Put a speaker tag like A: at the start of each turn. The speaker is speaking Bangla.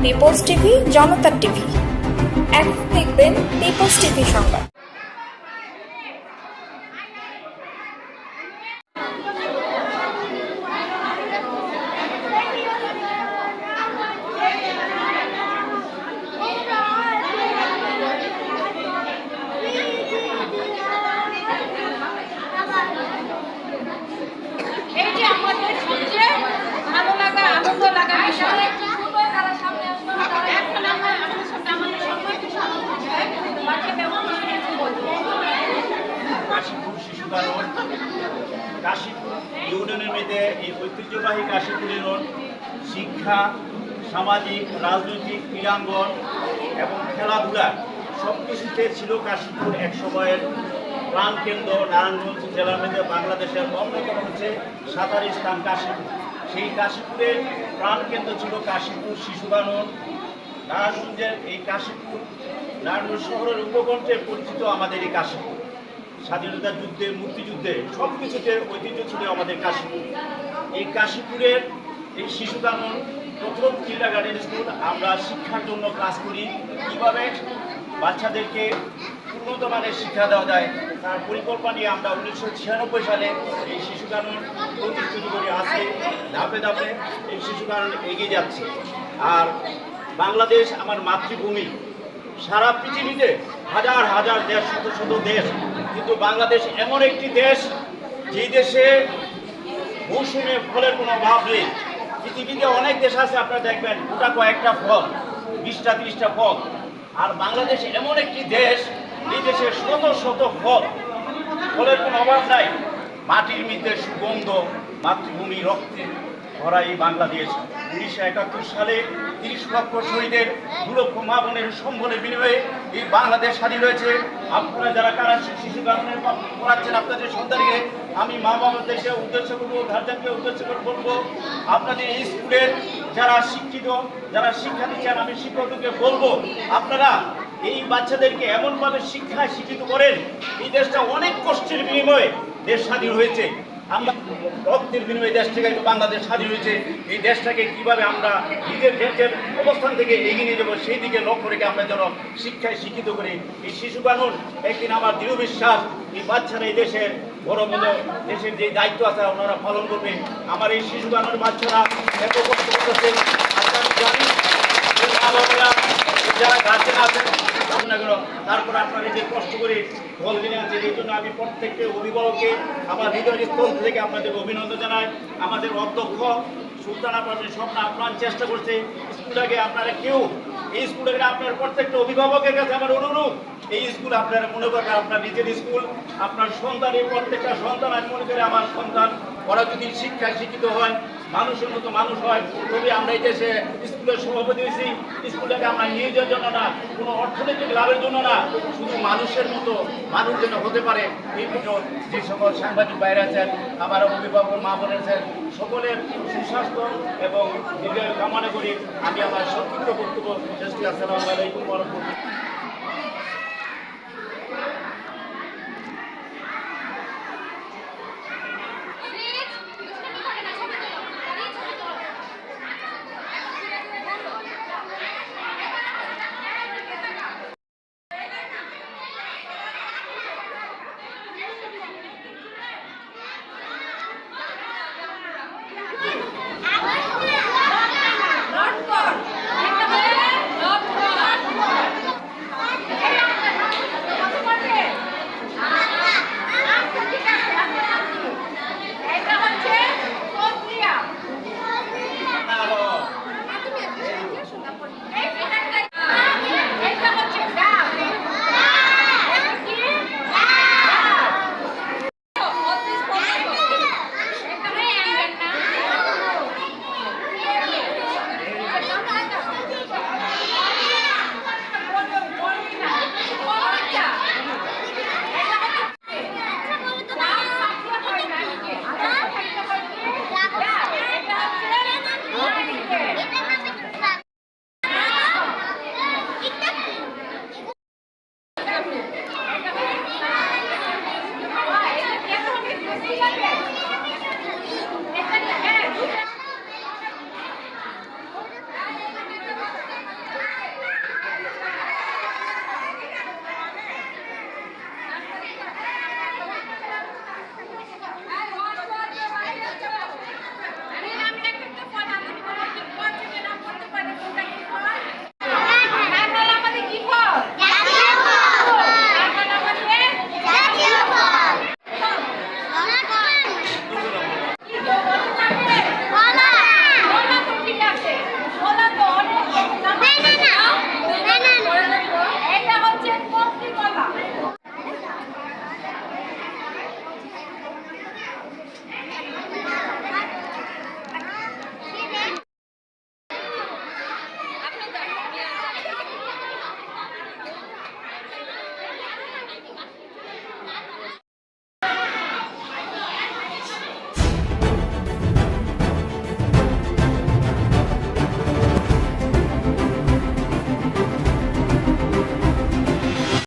A: পিপলস টিভি, জনতার টিভি। এখন দেখবেন পিপলস টিভি সংবাদ।
B: কাশীপুর ইউনিয়নের মধ্যে এই ঐতিহ্যবাহী কাশীপুর ইউনিয়ন শিক্ষা, সামাজিক, রাজনৈতিক, ক্রীড়াঙ্গন এবং খেলাধুলা সব কিছুতে ছিল কাশীপুর এক সময়ের প্রাণকেন্দ্র। নারায়ণগঞ্জ জেলার মধ্যে বাংলাদেশের অন্যতম হচ্ছে সাঁতার স্থান কাশীপুর। সেই কাশীপুরের প্রাণকেন্দ্র ছিল কাশীপুর শিশুকানন। নারায়ণগঞ্জের এই কাশীপুর নারায়ণগঞ্জ শহরের উপকণ্ঠে পরিচিত আমাদের এই কাশীপুর। স্বাধীনতা যুদ্ধে, মুক্তিযুদ্ধে সব কিছুতে ঐতিহ্য ছিল আমাদের কাশীপুর। এই কাশীপুরের এই শিশুকানন প্রথম কিন্ডারগার্টেন স্কুল। আমরা শিক্ষার জন্য কাজ করি, কীভাবে বাচ্চাদেরকে উন্নত মানের শিক্ষা দেওয়া যায় তার পরিকল্পনা নিয়ে আমরা 1996 সালে এই শিশুকানন প্রতিষ্ঠিত করে আজকে ধাপে ধাপে এই শিশুকানন এগিয়ে যাচ্ছে। আর বাংলাদেশ আমার মাতৃভূমি। সারা পৃথিবীতে হাজার হাজার দেশ, শত শত দেশ, কিন্তু বাংলাদেশ এমন একটি দেশ যেই দেশে মৌসুমে ফলের কোনো অভাব নেই। পৃথিবীতে অনেক দেশ আছে, আপনারা দেখবেন গোটা কয়েকটা ফল, 20টা 30টা ফল। আর বাংলাদেশ এমন একটি দেশ, এই দেশে শত শত ফল, ফলের কোনো অভাব নাই। মাটির মধ্যে সুগন্ধ, মাতৃভূমি রক্তে ভরা এই বাংলাদেশ। 1971 সালে 30 লক্ষ শহীদের 2 লক্ষ মা বোনের সম্বলের বিনিময়ে এই বাংলাদেশ স্বাধীন হয়েছে। আপনারা যারা কারা শিশু কাননে পড়াচ্ছেন আপনাদের সন্তানকে, আমি মা বাবাদেরকে উদ্দেশ্য করবো, গার্জেনকে উদ্দেশ্য করে বলবো, আপনাদের এই স্কুলের যারা শিক্ষিত, যারা শিক্ষা দিচ্ছেন, আমি শিক্ষকদেরকে বলবো আপনারা এই বাচ্চাদেরকে এমনভাবে শিক্ষায় শিক্ষিত করেন। এই দেশটা অনেক কষ্টের বিনিময়ে দেশ স্বাধীন হয়েছে। আমরা রক্তের বিনিময়ে দেশ থেকে বাংলাদেশ স্বাধীন হয়েছে। এই দেশটাকে কিভাবে আমরা নিজের দেশের অবস্থান থেকে এগিয়ে নিয়ে যাবো সেই দিকে লক্ষ্য রেখে আমরা যেন শিক্ষায় শিক্ষিত করি। এই শিশু কানন একদিন আমার দৃঢ় বিশ্বাস এই বাচ্চারা এই দেশের বড় বড় দেশের যে দায়িত্ব আছে ওনারা পালন করবে। আমার এই শিশু কাননের বাচ্চারা এত কষ্ট করতেছেন, আমি জানি যারা গার্জেন আছেন তারপর আপনারা যে কষ্ট করে ফল কিনে আছেন, এই জন্য আমি প্রত্যেককে অভিভাবককে আমার হৃদয়ের স্থল থেকে আপনাদের অভিনন্দন জানাই। আমাদের অধ্যক্ষ সুলতানা পারভীন স্বপ্না আপ্রাণ চেষ্টা করছে স্কুলটাকে আপনারা কেউ এই স্কুলটাকে আপনার প্রত্যেকটা অভিভাবকের কাছে আমার অনুরোধ, এই স্কুল আপনারা মনে করবেন আপনার নিজের স্কুল। আপনার সন্তান, এই প্রত্যেকটা সন্তান আমি মনে করি আমার সন্তান, ওরা যদি শিক্ষায় শিক্ষিত হয়, মানুষের মতো মানুষ হয়, তবে আমরা এই দেশে স্কুলের সভাপতি হয়েছি। স্কুলটাকে আমরা নিজের জন্য না, কোনো অর্থনৈতিক লাভের জন্য না, শুধু মানুষের মতো মানুষ যেন হতে পারে। এই যে সকল সাংবাদিক বাইরে আছেন, আমার অভিভাবক মা বোন আছেন, সকলের সুস্বাস্থ্য এবং দীর্ঘায়ু কামনা করি। আমি আমার সংক্ষিপ্ত বক্তব্য শেষ করি। আসসালামু আলাইকুম ওয়া রাহমাতুল্লাহ।